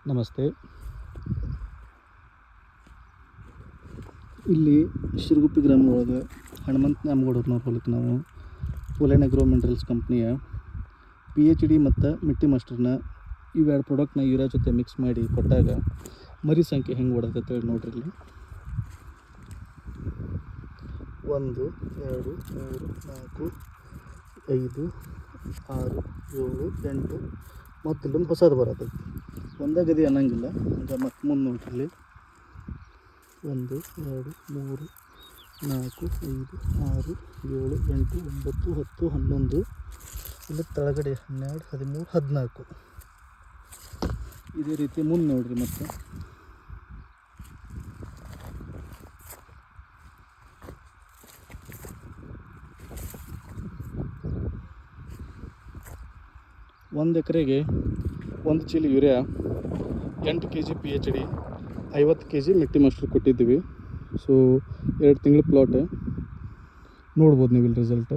ನಮಸ್ತೆ. ಇಲ್ಲಿ ಶಿರಗುಪ್ಪಿ ಗ್ರಾಮದೊಳಗೆ ಹನುಮಂತ ನ್ಯಾಮಗೌಡರನ್ನ ಹೊಲಕ್ಕೆ ನಾವು ಪೋಲೆನ್ ಅಗ್ರೋ ಮಿನರಲ್ಸ್ ಕಂಪ್ನಿಯ PhD ಮತ್ತು ಮಿಟ್ಟಿ ಮಾಸ್ಟರ್ನ ಇವೆರಡು ಪ್ರಾಡಕ್ಟ್ನ ಯೂರಿಯಾ ಜೊತೆ ಮಿಕ್ಸ್ ಮಾಡಿ ಕೊಟ್ಟಾಗ ಮರಿ ಸಂಖ್ಯೆ ಹೆಂಗೆ ಓಡತ್ತೆ ನೋಡ್ರಿ. ಇಲ್ಲಿ 1 2 3 4 5 6 7 8 ಮತ್ತು ಇಲ್ಲೊಂದು ಹೊಸದು ಬರತೈತಿ. ಒಂದೇ ಗದಿ ಅನ್ನಂಗಿಲ್ಲ. ಹಂಗೆ ಮತ್ತೆ ಮುಂದೆ ನೋಡ್ರಿ. 1 2 3 4 5 6 7 8 9 10 11 ಇಲ್ಲಿ ತಳಗಡೆ 12 13 14 ಇದೇ ರೀತಿ ಮುಂದೆ ನೋಡ್ರಿ. ಮತ್ತೆ ಒಂದು ಎಕರೆಗೆ 1 ಚೀಲ ಯೂರಿಯಾ, 8 kg PhD, 50 kg ಮಿಟ್ಟಿ ಮಾಸ್ಟರ್ ಕೊಟ್ಟಿದ್ದೀವಿ. ಸೊ 2 ತಿಂಗಳ ಪ್ಲಾಟ್ ನೋಡ್ಬೋದು ನೀವು ಇಲ್ಲಿ ರಿಸಲ್ಟ್.